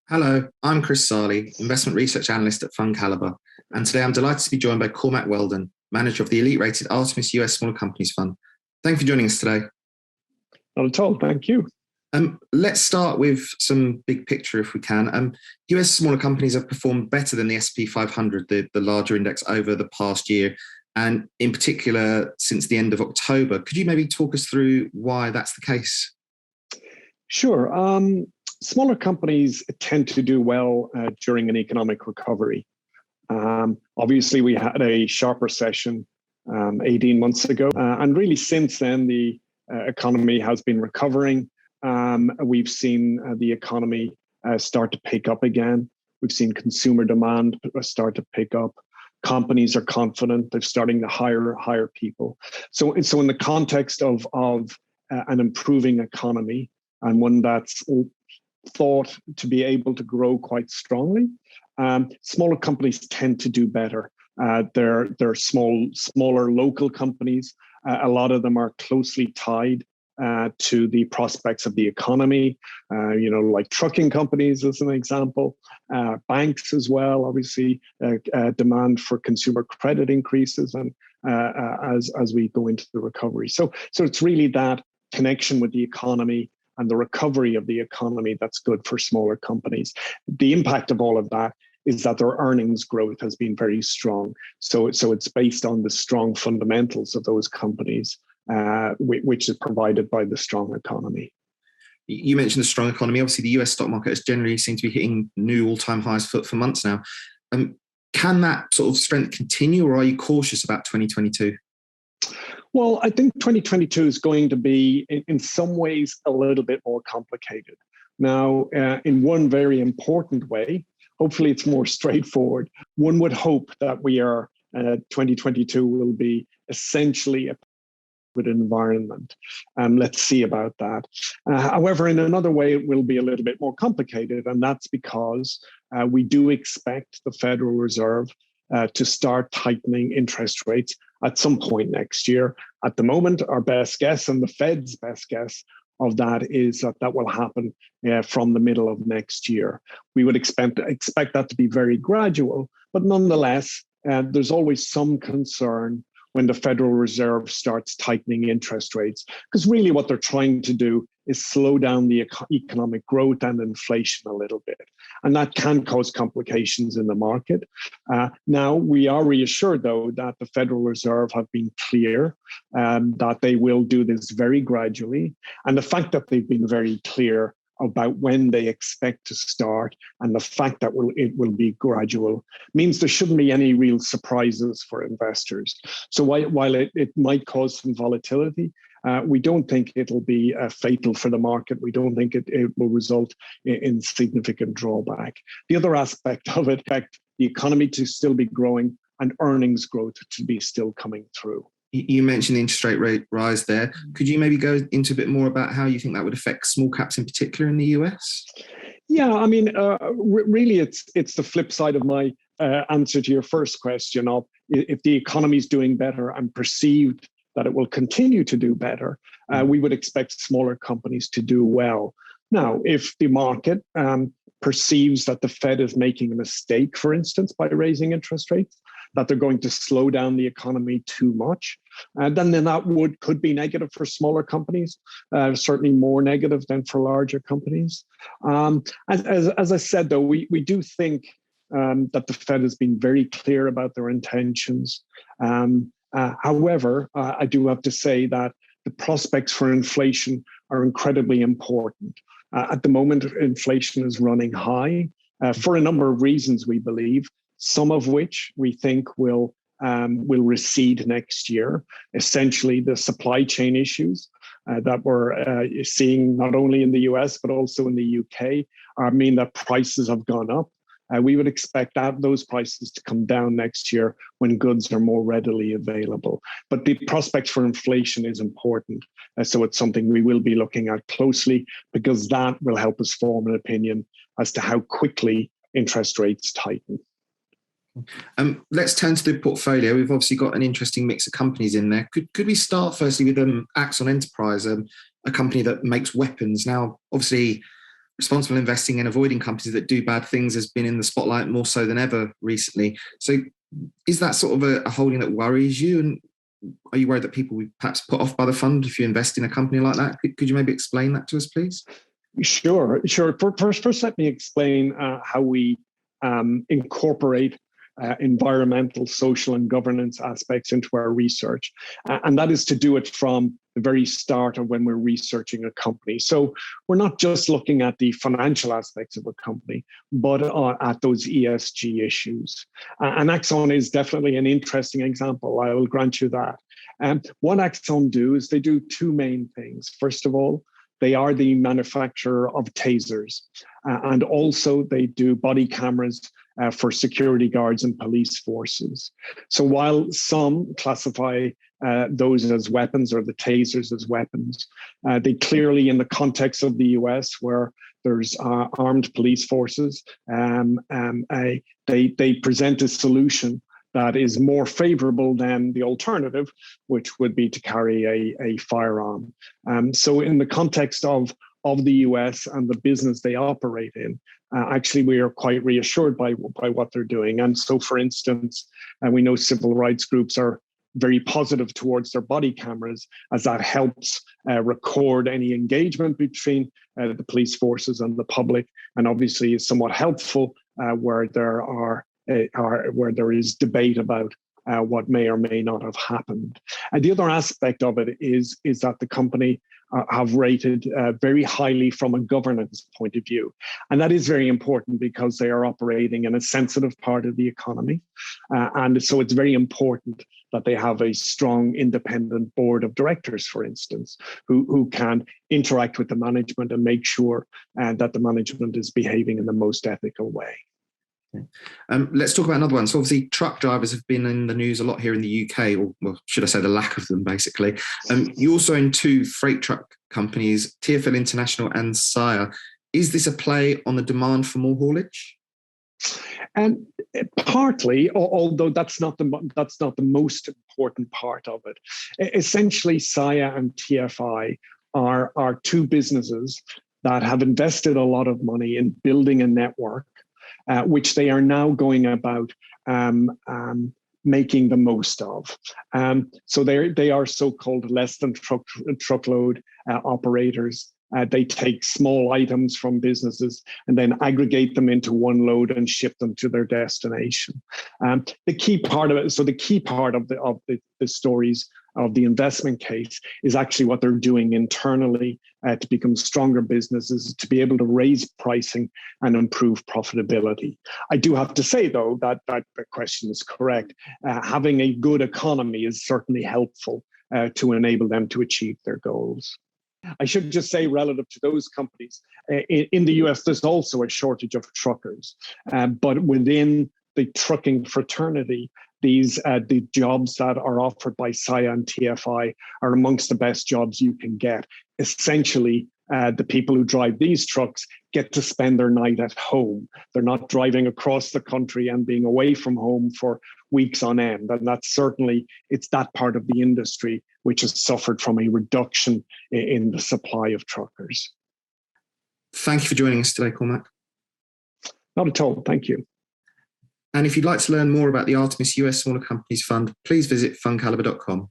Hello, I'm Chris Sarley, Investment Research Analyst at Fund Caliber, and today I'm delighted to be joined by Cormac Weldon, Manager of the elite-rated Artemis US Smaller Companies Fund. Thank you for joining us today. Not at all, thank you. Let's start with some big picture if we can. US smaller companies have performed better than the S&P 500, the larger index, over the past year, and in particular since the end of October. Could you maybe talk us through why that's the case? Sure. Smaller companies tend to do well during an economic recovery. Obviously, we had a sharp recession 18 months ago, and really since then, the economy has been recovering. We've seen the economy start to pick up again. We've seen consumer demand start to pick up. Companies are confident. They're starting to hire people. So in the context of an improving economy, and one that's thought to be able to grow quite strongly, smaller companies tend to do better. They're smaller local companies. A lot of them are closely tied to the prospects of the economy, like trucking companies as an example, banks as well. Obviously, demand for consumer credit increases, and as we go into the recovery. So it's really that connection with the economy and the recovery of the economy that's good for smaller companies. The impact of all of that is that their earnings growth has been very strong. So it's based on the strong fundamentals of those companies, which is provided by the strong economy. You mentioned the strong economy. Obviously, the US stock market has generally seemed to be hitting new all-time highs for months now. Can that sort of strength continue, or are you cautious about 2022? Well, I think 2022 is going to be, in some ways, a little bit more complicated. Now, in one very important way, hopefully it's more straightforward. One would hope that 2022 will be essentially a good environment. Let's see about that. However, in another way, it will be a little bit more complicated, and that's because we do expect the Federal Reserve to start tightening interest rates at some point next year. At the moment, our best guess, and the Fed's best guess of that, is that will happen from the middle of next year. We would expect that to be very gradual, but nonetheless, there's always some concern when the Federal Reserve starts tightening interest rates, because really what they're trying to do is slow down the economic growth and inflation a little bit. And that can cause complications in the market. Now, we are reassured, though, that the Federal Reserve have been clear that they will do this very gradually. And the fact that they've been very clear about when they expect to start, and the fact that it will be gradual, means there shouldn't be any real surprises for investors. So while it might cause some volatility, we don't think it'll be fatal for the market. We don't think it will result in significant drawback. The other aspect of it, the economy to still be growing and earnings growth to be still coming through. You mentioned the interest rate rise there. Could you maybe go into a bit more about how you think that would affect small caps in particular in the US? Yeah, I mean, really, it's the flip side of my answer to your first question of if the economy is doing better and perceived that it will continue to do better, we would expect smaller companies to do well. Now, if the market perceives that the Fed is making a mistake, for instance, by raising interest rates, that they're going to slow down the economy too much, then that could be negative for smaller companies, certainly more negative than for larger companies. As I said, though, we do think that the Fed has been very clear about their intentions. However, I do have to say that the prospects for inflation are incredibly important. At the moment, inflation is running high for a number of reasons, we believe, some of which we think will recede next year. Essentially, the supply chain issues that we're seeing not only in the US, but also in the UK mean that prices have gone up. We would expect those prices to come down next year when goods are more readily available. But the prospects for inflation is important. So it's something we will be looking at closely, because that will help us form an opinion as to how quickly interest rates tighten. Let's turn to the portfolio. We've obviously got an interesting mix of companies in there. Could we start firstly with Axon Enterprise, a company that makes weapons? Now, obviously, responsible investing and avoiding companies that do bad things has been in the spotlight more so than ever recently. So is that sort of a holding that worries you? And are you worried that people will perhaps put off by the fund if you invest in a company like that? Could you maybe explain that to us, please? Sure. First, let me explain how we incorporate environmental, social, and governance aspects into our research. And that is to do it from the very start of when we're researching a company. So we're not just looking at the financial aspects of a company, but at those ESG issues. And Axon is definitely an interesting example. I will grant you that. What Axon do is they do two main things. First of all, they are the manufacturer of tasers, and also they do body cameras for security guards and police forces. So while some classify those as weapons or the tasers as weapons, they clearly, in the context of the US, where there's armed police forces, they present a solution that is more favorable than the alternative, which would be to carry a firearm. So in the context of the US and the business they operate in, actually we are quite reassured by what they're doing. And so, for instance, we know civil rights groups are very positive towards their body cameras, as that helps record any engagement between the police forces and the public, and obviously is somewhat helpful where there is debate about what may or may not have happened. And the other aspect of it is that the company have rated very highly from a governance point of view. And that is very important because they are operating in a sensitive part of the economy. And so it's very important that they have a strong independent board of directors, for instance, who can interact with the management and make sure that the management is behaving in the most ethical way. Let's talk about another one. So obviously truck drivers have been in the news a lot here in the UK, or well, should I say the lack of them, basically. You also own two freight truck companies, TFL International and Sire. Is this a play on the demand for more haulage? And partly, although that's not the most important part of it. Essentially, Sire and TFI are two businesses that have invested a lot of money in building a network, which they are now going about making the most of. So they are so-called less than truckload operators. They take small items from businesses and then aggregate them into one load and ship them to their destination. The key part of it, so the key part of the stories of the investment case is actually what they're doing internally to become stronger businesses, to be able to raise pricing and improve profitability. I do have to say, though, that the question is correct. Having a good economy is certainly helpful to enable them to achieve their goals. I should just say, relative to those companies, in the US, there's also a shortage of truckers. But within the trucking fraternity, the jobs that are offered by Sire and TFI are amongst the best jobs you can get. Essentially, the people who drive these trucks get to spend their night at home. They're not driving across the country and being away from home for weeks on end. And that's certainly, it's that part of the industry which has suffered from a reduction in the supply of truckers. Thank you for joining us today, Cormac. Not at all. Thank you. And if you'd like to learn more about the Artemis US Smaller Companies Fund, please visit fundcalibre.com.